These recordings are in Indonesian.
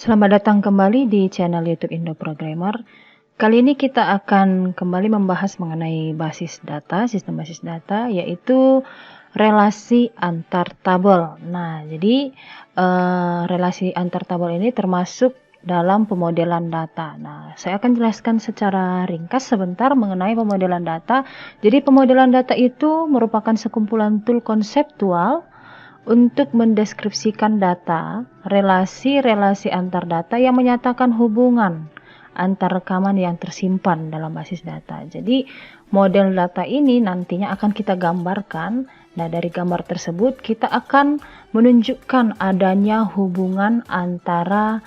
Selamat datang kembali di channel YouTube Indo Programmer. Kali ini kita akan kembali membahas mengenai basis data, sistem basis data, yaitu relasi antar tabel. Nah, jadi relasi antar tabel ini termasuk dalam pemodelan data. Nah, saya akan jelaskan secara ringkas sebentar mengenai pemodelan data. Jadi, pemodelan data itu merupakan sekumpulan tool konseptual untuk mendeskripsikan data, relasi-relasi antar data yang menyatakan hubungan antar rekaman yang tersimpan dalam basis data. Jadi, model data ini nantinya akan kita gambarkan. Nah, dari gambar tersebut kita akan menunjukkan adanya hubungan antara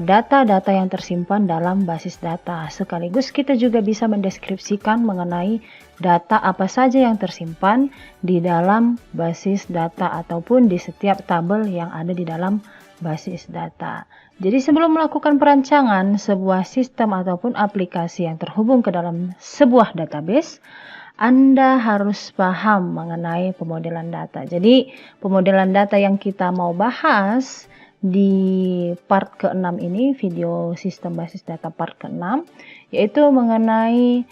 data-data yang tersimpan dalam basis data. Sekaligus kita juga bisa mendeskripsikan mengenai data apa saja yang tersimpan di dalam basis data ataupun di setiap tabel yang ada di dalam basis data. Jadi sebelum melakukan perancangan sebuah sistem ataupun aplikasi yang terhubung ke dalam sebuah database, Anda harus paham mengenai pemodelan data. Jadi pemodelan data yang kita mau bahas di part ke-6 ini, video sistem basis data part ke-6, yaitu mengenai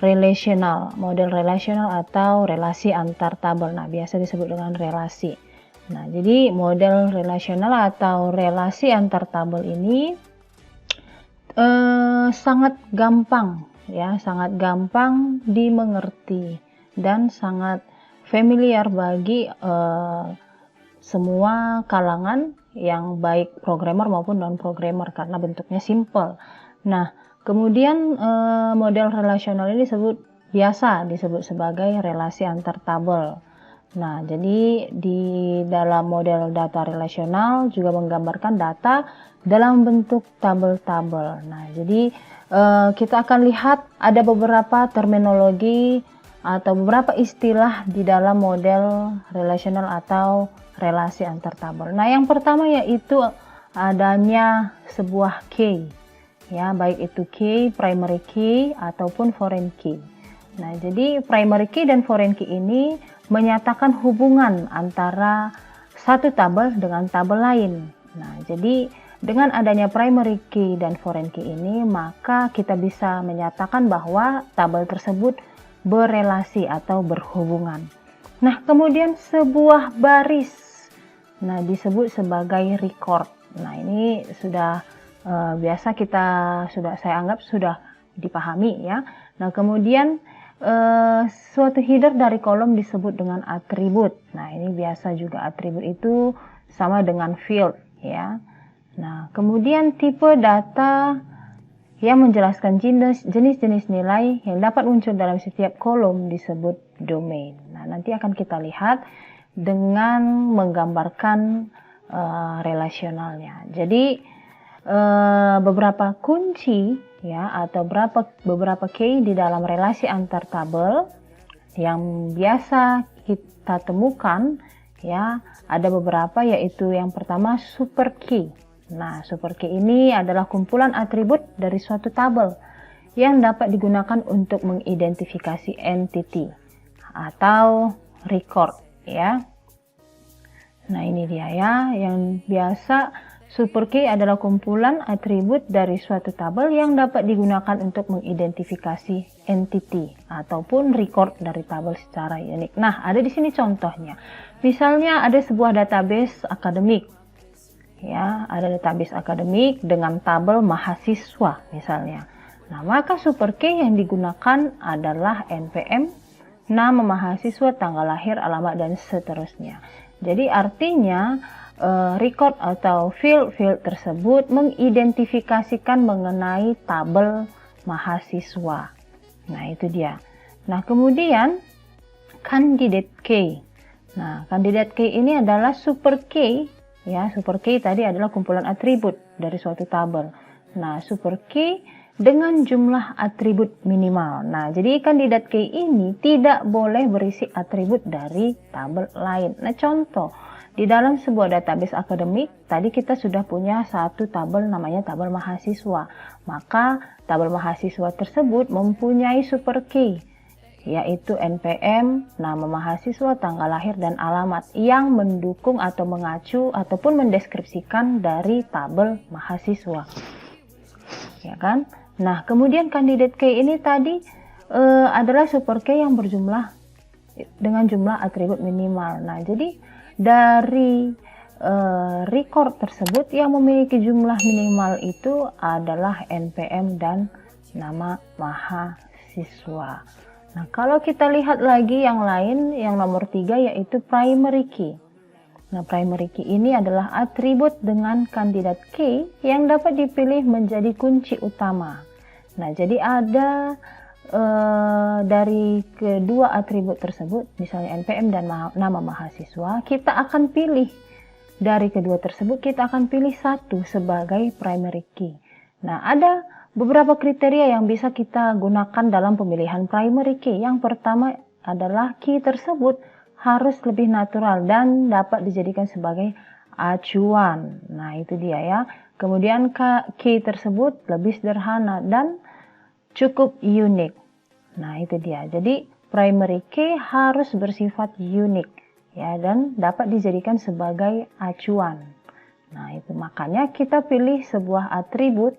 relational, model relational atau relasi antar tabel. Nah, biasa disebut dengan relasi. Nah, jadi model relational atau relasi antar tabel ini sangat gampang ya, sangat gampang dimengerti dan sangat familiar bagi semua kalangan yang baik programmer maupun non-programmer karena bentuknya simple. Nah, kemudian model relasional ini disebut sebagai relasi antar tabel. Nah, jadi di dalam model data relasional juga menggambarkan data dalam bentuk tabel-tabel. Nah, jadi kita akan lihat ada beberapa terminologi atau beberapa istilah di dalam model relasional atau relasi antar tabel. Nah, yang pertama yaitu adanya sebuah key, ya, baik itu key, primary key ataupun foreign key. Nah, jadi primary key dan foreign key ini menyatakan hubungan antara satu tabel dengan tabel lain. Nah, jadi dengan adanya primary key dan foreign key ini, maka kita bisa menyatakan bahwa tabel tersebut berelasi atau berhubungan. Nah, kemudian sebuah baris, nah, disebut sebagai record. Nah, ini sudah biasa saya anggap sudah dipahami ya. Nah, kemudian suatu header dari kolom disebut dengan atribut. Nah, ini biasa juga atribut itu sama dengan field ya. Nah, kemudian tipe data yang menjelaskan jenis-jenis nilai yang dapat muncul dalam setiap kolom disebut domain. Nah, nanti akan kita lihat dengan menggambarkan relasionalnya. Jadi beberapa kunci ya atau beberapa key di dalam relasi antar tabel yang biasa kita temukan ya, ada beberapa, yaitu yang pertama super key. Nah, super key ini adalah kumpulan atribut dari suatu tabel yang dapat digunakan untuk mengidentifikasi entity atau record ya. Nah, ini dia ya, yang biasa super key adalah kumpulan atribut dari suatu tabel yang dapat digunakan untuk mengidentifikasi entity ataupun record dari tabel secara unik. Nah, ada di sini contohnya. Misalnya ada sebuah database akademik. Ya, ada database akademik dengan tabel mahasiswa misalnya. Nah, maka super key yang digunakan adalah NPM, nama mahasiswa, tanggal lahir, alamat, dan seterusnya. Jadi artinya record atau field tersebut mengidentifikasikan mengenai tabel mahasiswa. Nah, itu dia. Nah, kemudian candidate key. Nah, candidate key ini adalah super key. Ya, super key tadi adalah kumpulan atribut dari suatu tabel. Nah, super key dengan jumlah atribut minimal. Nah, jadi candidate key ini tidak boleh berisi atribut dari tabel lain. Nah, contoh, di dalam sebuah database akademik, tadi kita sudah punya satu tabel namanya tabel mahasiswa. Maka tabel mahasiswa tersebut mempunyai super key yaitu NPM, nama mahasiswa, tanggal lahir, dan alamat yang mendukung atau mengacu ataupun mendeskripsikan dari tabel mahasiswa. Ya kan? Nah, kemudian candidate key ini tadi adalah super key yang berjumlah dengan jumlah atribut minimal. Nah, jadi dari record tersebut yang memiliki jumlah minimal itu adalah NPM dan nama mahasiswa. Nah, kalau kita lihat lagi yang lain, yang nomor 3 yaitu primary key. Nah, primary key ini adalah atribut dengan kandidat key yang dapat dipilih menjadi kunci utama. Nah, jadi ada dari kedua atribut tersebut, misalnya NPM dan nama mahasiswa, kita akan pilih dari kedua tersebut, kita akan pilih satu sebagai primary key. Nah, ada beberapa kriteria yang bisa kita gunakan dalam pemilihan primary key. Yang pertama adalah key tersebut harus lebih natural dan dapat dijadikan sebagai acuan. Nah, itu dia ya. Kemudian key tersebut lebih sederhana dan cukup unik. Nah, itu dia. Jadi primary key harus bersifat unik ya, dan dapat dijadikan sebagai acuan. Nah, itu makanya kita pilih sebuah atribut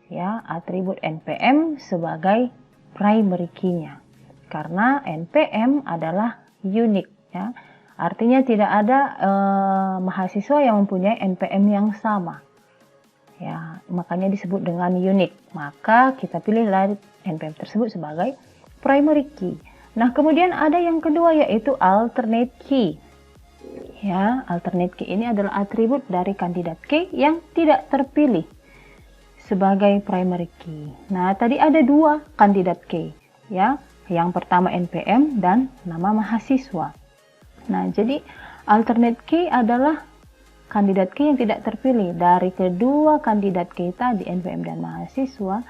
ya, atribut NPM sebagai primary key-nya. Karena NPM adalah unik ya. Artinya tidak ada mahasiswa yang mempunyai NPM yang sama. Ya, makanya disebut dengan unik. Maka kita pilih NPM tersebut sebagai primary key. Nah, kemudian ada yang kedua yaitu alternate key. Ya, alternate key ini adalah atribut dari kandidat key yang tidak terpilih sebagai primary key. Nah, tadi ada dua kandidat key, ya. Yang pertama NPM dan nama mahasiswa. Nah, jadi alternate key adalah kandidat key yang tidak terpilih. Dari kedua kandidat key tadi, NPM dan mahasiswa,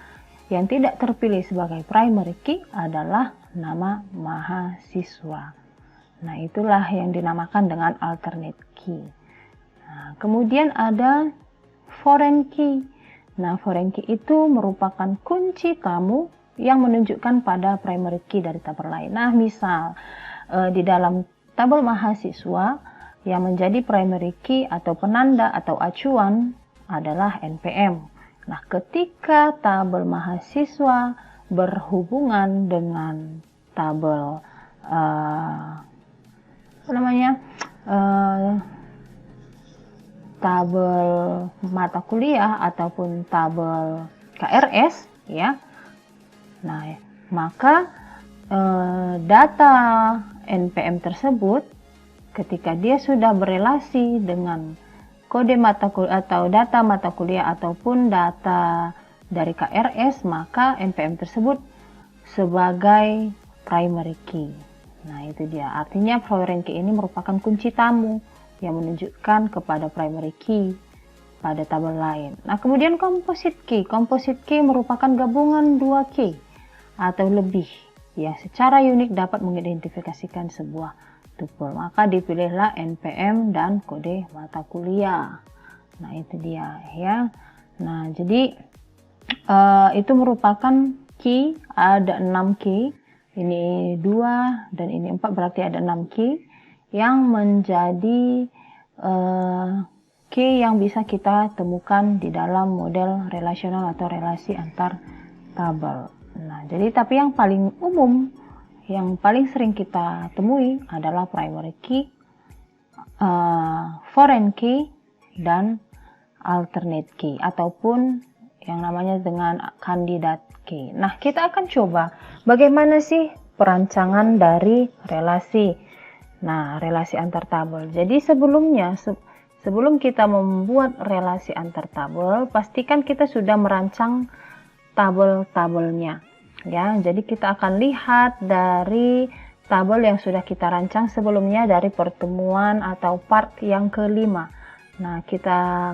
yang tidak terpilih sebagai primary key adalah nama mahasiswa. Nah, itulah yang dinamakan dengan alternate key. Nah, kemudian ada foreign key. Nah, foreign key itu merupakan kunci tamu yang menunjukkan pada primary key dari tabel lain. Nah, misal di dalam tabel mahasiswa yang menjadi primary key atau penanda atau acuan adalah NPM. Nah, ketika tabel mahasiswa berhubungan dengan tabel tabel mata kuliah ataupun tabel KRS ya. Nah, maka data NPM tersebut ketika dia sudah berelasi dengan kode mata kuliah atau data mata kuliah ataupun data dari KRS, maka NPM tersebut sebagai primary key. Nah, itu dia. Artinya foreign key ini merupakan kunci tamu yang menunjukkan kepada primary key pada tabel lain. Nah, kemudian composite key. Composite key merupakan gabungan dua key atau lebih yang secara unik dapat mengidentifikasikan sebuah tuple. Maka dipilihlah NPM dan kode mata kuliah. Nah, itu dia ya. Nah, jadi itu merupakan key, ada 6 key. Ini 2 dan ini 4, berarti ada 6 key yang menjadi key yang bisa kita temukan di dalam model relasional atau relasi antar tabel. Nah, jadi tapi yang paling umum, yang paling sering kita temui adalah primary key, foreign key, dan alternate key ataupun yang namanya dengan kandidat key. Nah, kita akan coba bagaimana sih perancangan dari relasi. Nah, relasi antar tabel. Jadi sebelum kita membuat relasi antar tabel, pastikan kita sudah merancang tabel-tabelnya. Ya, jadi kita akan lihat dari tabel yang sudah kita rancang sebelumnya dari pertemuan atau part yang kelima. Nah, kita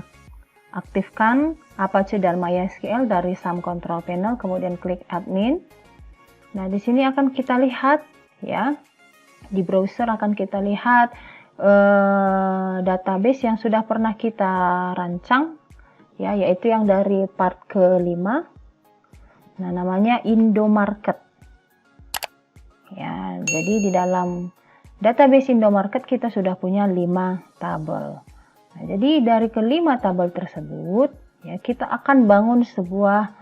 aktifkan Apache dan MySQL dari SAM Control Panel, kemudian klik Admin. Nah, di sini akan kita lihat ya, di browser akan kita lihat database yang sudah pernah kita rancang ya, yaitu yang dari part kelima. Nah, namanya Indomarket Ya, jadi di dalam database Indomarket kita sudah punya 5 tabel. Nah, jadi dari kelima tabel tersebut, ya kita akan bangun sebuah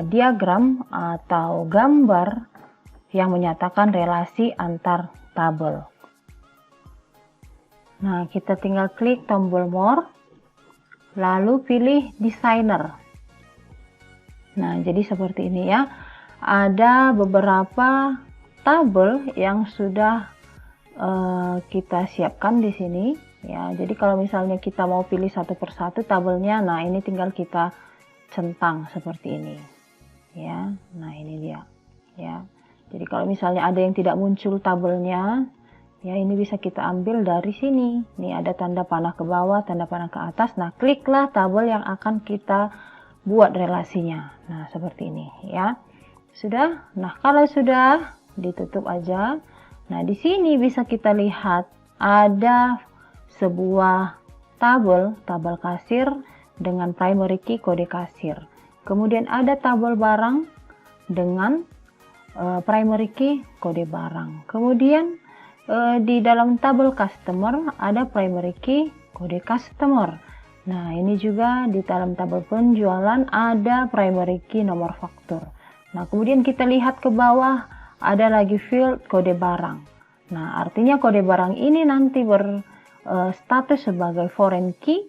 diagram atau gambar yang menyatakan relasi antar tabel. Nah, kita tinggal klik tombol More, lalu pilih Designer. Nah, jadi seperti ini ya. Ada beberapa tabel yang sudah kita siapkan di sini. Ya, jadi kalau misalnya kita mau pilih satu persatu tabelnya, nah ini tinggal kita centang seperti ini. Ya, nah ini dia. Ya. Jadi kalau misalnya ada yang tidak muncul tabelnya, ya ini bisa kita ambil dari sini. Ini ada tanda panah ke bawah, tanda panah ke atas. Nah, kliklah tabel yang akan kita buat relasinya. Nah, seperti ini ya. Sudah? Nah, kalau sudah, ditutup aja. Nah, di sini bisa kita lihat ada sebuah tabel kasir dengan primary key kode kasir. Kemudian ada tabel barang dengan primary key kode barang. Kemudian di dalam tabel customer ada primary key kode customer. Nah, ini juga di dalam tabel penjualan ada primary key nomor faktur. Nah, kemudian kita lihat ke bawah ada lagi field kode barang. Nah, artinya kode barang ini nanti berstatus sebagai foreign key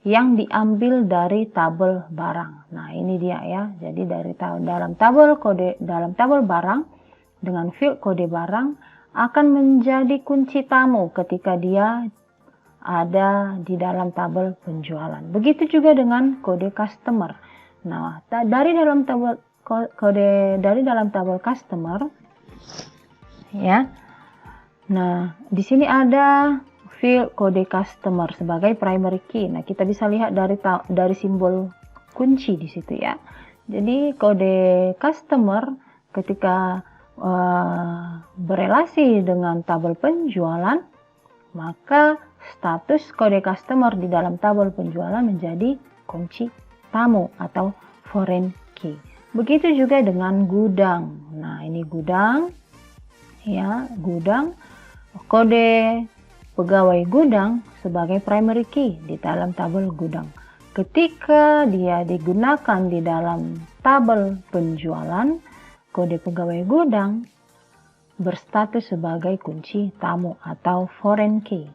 yang diambil dari tabel barang. Nah, ini dia ya. Jadi dari dalam tabel barang dengan field kode barang akan menjadi kunci tamu ketika dia ada di dalam tabel penjualan. Begitu juga dengan kode customer. Nah, dari dalam tabel customer ya. Nah, di sini ada field kode customer sebagai primary key. Nah, kita bisa lihat dari simbol kunci di situ ya. Jadi kode customer ketika berelasi dengan tabel penjualan, maka status kode customer di dalam tabel penjualan menjadi kunci tamu atau foreign key. Begitu juga dengan gudang. Nah, ini gudang ya, gudang. Kode pegawai gudang sebagai primary key di dalam tabel gudang. Ketika dia digunakan di dalam tabel penjualan, kode pegawai gudang berstatus sebagai kunci tamu atau foreign key.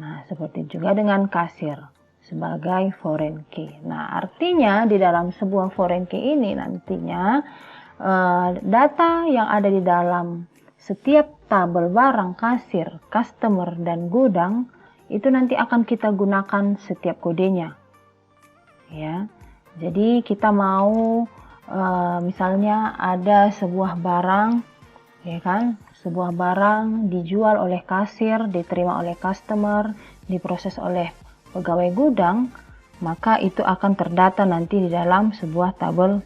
Nah, seperti juga dengan kasir sebagai foreign key. Nah, artinya di dalam sebuah foreign key ini nantinya data yang ada di dalam setiap tabel barang, kasir, customer, dan gudang itu nanti akan kita gunakan setiap kodenya. Ya, jadi kita mau misalnya ada sebuah barang, ya kan, sebuah barang dijual oleh kasir, diterima oleh customer, diproses oleh pegawai gudang, maka itu akan terdata nanti di dalam sebuah tabel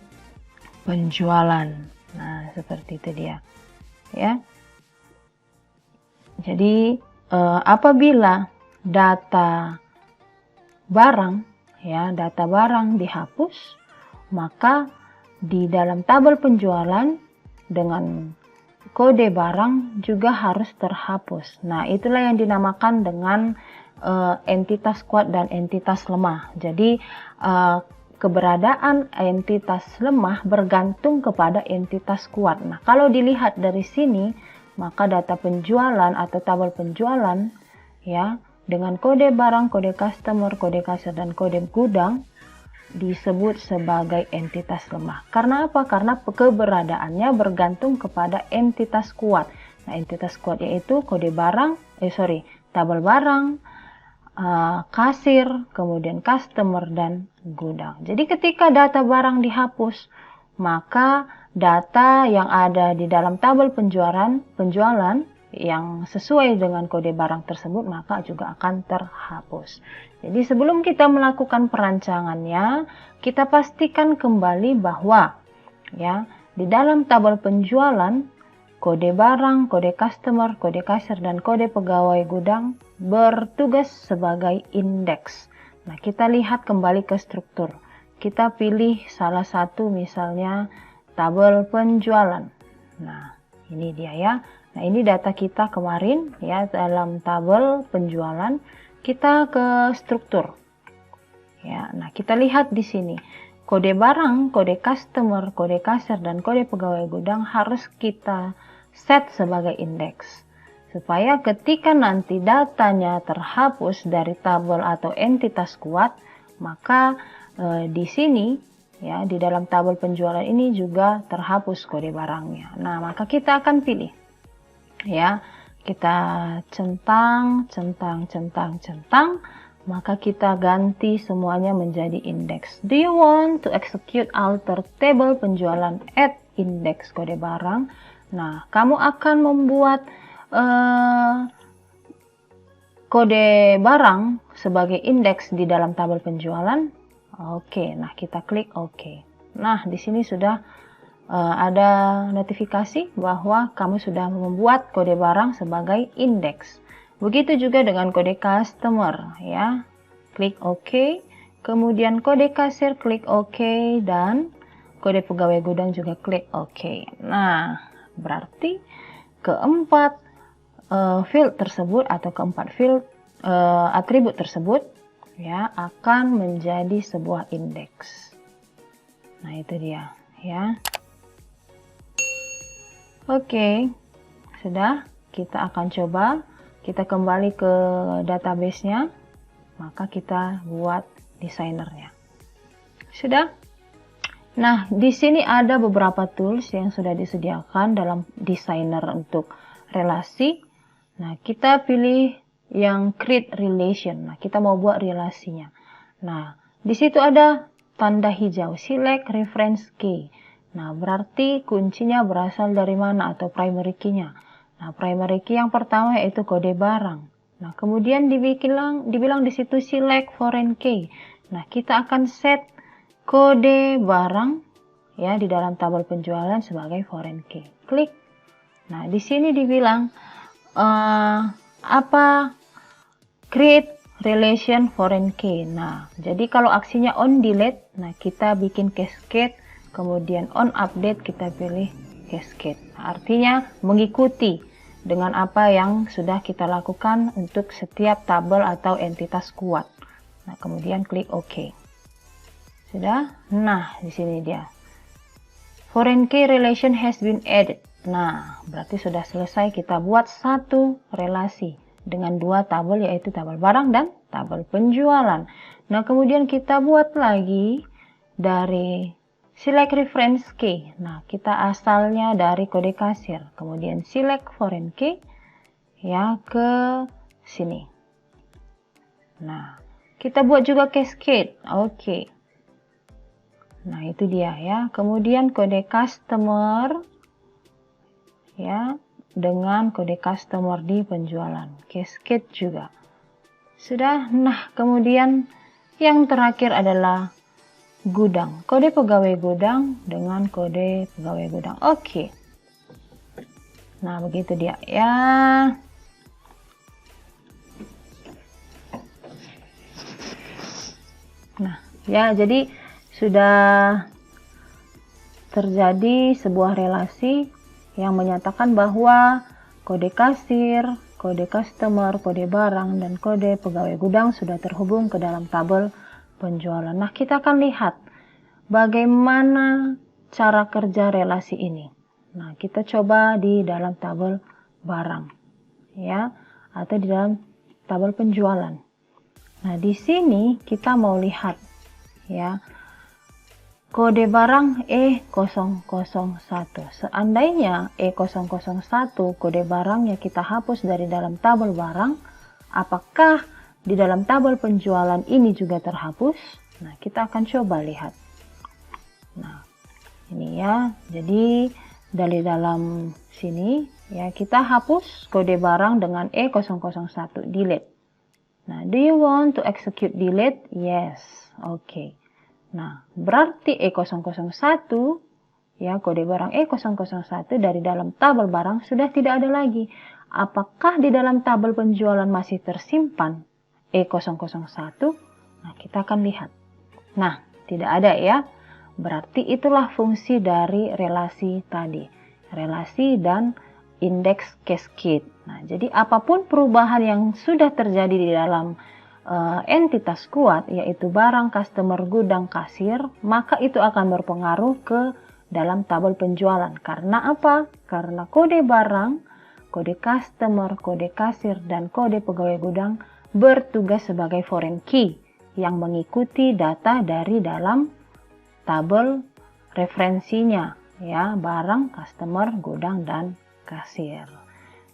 penjualan. Nah, seperti itu dia. Ya. Jadi apabila data barang dihapus, maka di dalam tabel penjualan dengan kode barang juga harus terhapus. Nah, itulah yang dinamakan dengan entitas kuat dan entitas lemah. Jadi keberadaan entitas lemah bergantung kepada entitas kuat. Nah, kalau dilihat dari sini, maka data penjualan atau tabel penjualan ya dengan kode barang, kode customer, kode kasir, dan kode gudang disebut sebagai entitas lemah. Karena apa? Karena keberadaannya bergantung kepada entitas kuat. Nah, entitas kuat yaitu tabel barang, kasir, kemudian customer, dan gudang. Jadi ketika data barang dihapus, maka data yang ada di dalam tabel penjualan yang sesuai dengan kode barang tersebut maka juga akan terhapus. Jadi sebelum kita melakukan perancangannya, kita pastikan kembali bahwa ya di dalam tabel penjualan kode barang, kode customer, kode kasir, dan kode pegawai gudang bertugas sebagai indeks. Nah, kita lihat kembali ke struktur. Kita pilih salah satu misalnya tabel penjualan. Nah, Ini dia ya. Nah, ini data kita kemarin ya dalam tabel penjualan. Kita ke struktur. Ya, nah kita lihat di sini. Kode barang, kode customer, kode kasir, dan kode pegawai gudang harus kita set sebagai indeks. Supaya ketika nanti datanya terhapus dari tabel atau entitas kuat, maka di sini ya di dalam tabel penjualan ini juga terhapus kode barangnya. Nah, maka kita akan pilih ya, kita centang, maka kita ganti semuanya menjadi indeks. Do you want to execute alter table penjualan at indeks kode barang? Nah, kamu akan membuat kode barang sebagai indeks di dalam tabel penjualan. Oke, nah kita klik OK. Nah, di sini sudah ada notifikasi bahwa kamu sudah membuat kode barang sebagai indeks. Begitu juga dengan kode customer ya. Klik OK. Kemudian kode kasir klik OK dan kode pegawai gudang juga klik OK. Nah, berarti keempat field tersebut atau keempat field atribut tersebut ya akan menjadi sebuah indeks. Nah, itu dia ya. Oke, sudah. Kita akan coba, kita kembali ke database-nya, maka kita buat desainernya. Sudah? Nah, di sini ada beberapa tools yang sudah disediakan dalam desainer untuk relasi. Nah, kita pilih yang create relation. Nah, kita mau buat relasinya. Nah, di situ ada tanda hijau, select reference key. Nah, berarti kuncinya berasal dari mana atau primary key-nya. Nah, primary key yang pertama yaitu kode barang. Nah, kemudian dibilang di situ select foreign key. Nah, kita akan set kode barang ya di dalam tabel penjualan sebagai foreign key. Klik. Nah, di sini dibilang create relation foreign key. Nah, jadi kalau aksinya on delete, nah kita bikin cascade, kemudian on update kita pilih cascade. Artinya mengikuti dengan apa yang sudah kita lakukan untuk setiap tabel atau entitas kuat. Nah, kemudian klik OK. Sudah? Nah, di sini dia. Foreign key relation has been added. Nah, berarti sudah selesai kita buat satu relasi dengan dua tabel, yaitu tabel barang dan tabel penjualan. Nah, kemudian kita buat lagi dari select reference key. Nah, kita asalnya dari kode kasir. Kemudian select foreign key ya ke sini. Nah, kita buat juga cascade. Oke. Nah, itu dia ya. Kemudian kode customer ya dengan kode customer di penjualan. Cascade juga. Sudah. Nah, kemudian yang terakhir adalah gudang. Kode pegawai gudang dengan kode pegawai gudang. Oke. Nah, begitu dia ya. Nah, ya jadi sudah terjadi sebuah relasi yang menyatakan bahwa kode kasir, kode customer, kode barang, dan kode pegawai gudang sudah terhubung ke dalam tabel penjualan. Nah, kita akan lihat bagaimana cara kerja relasi ini. Nah, kita coba di dalam tabel barang ya, atau di dalam tabel penjualan. Nah, di sini kita mau lihat ya kode barang E001. Seandainya E001 kode barang yang kita hapus dari dalam tabel barang, apakah di dalam tabel penjualan ini juga terhapus? Nah, kita akan coba lihat. Nah, ini ya. Jadi dari dalam sini ya kita hapus kode barang dengan E001, delete. Nah, do you want to execute delete? Yes. Oke. Nah, berarti E001 ya kode barang E001 dari dalam tabel barang sudah tidak ada lagi. Apakah di dalam tabel penjualan masih tersimpan E001? Nah, kita akan lihat. Nah, tidak ada ya. Berarti itulah fungsi dari relasi tadi. Relasi dan index cascade. Nah, jadi apapun perubahan yang sudah terjadi di dalam entitas kuat, yaitu barang, customer, gudang, kasir, maka itu akan berpengaruh ke dalam tabel penjualan. Karena apa? Karena kode barang, kode customer, kode kasir, dan kode pegawai gudang bertugas sebagai foreign key yang mengikuti data dari dalam tabel referensinya, ya, barang, customer, gudang, dan kasir.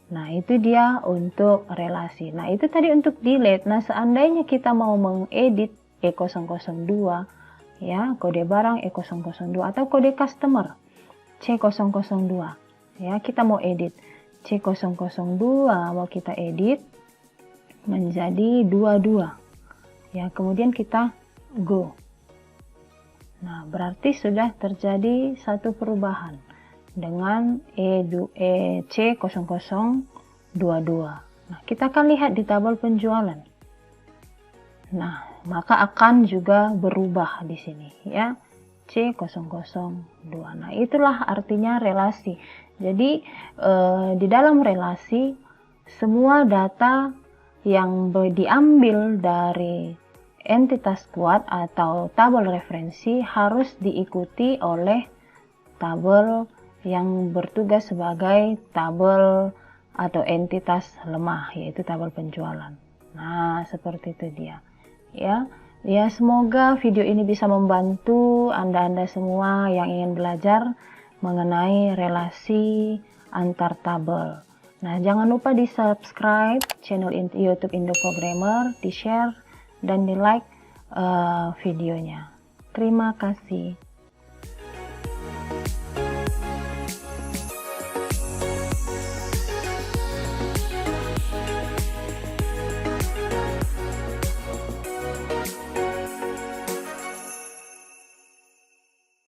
Nah, itu dia untuk relasi. Nah, itu tadi untuk delete. Nah, seandainya kita mau mengedit E002, ya, kode barang E002 atau kode customer C002, ya, kita mau edit C002, mau kita edit menjadi 22, ya, kemudian kita go. Nah, berarti sudah terjadi satu perubahan dengan C0022. Nah, kita akan lihat di tabel penjualan. Nah, maka akan juga berubah di sini, ya, C002. Nah, itulah artinya relasi. Jadi di dalam relasi semua data yang diambil dari entitas kuat atau tabel referensi harus diikuti oleh tabel yang bertugas sebagai tabel atau entitas lemah, yaitu tabel penjualan. Nah, seperti itu dia. Ya, semoga video ini bisa membantu Anda semua yang ingin belajar mengenai relasi antar tabel. Nah, jangan lupa di subscribe channel YouTube Indo-Programmer, di share dan di like videonya. Terima kasih.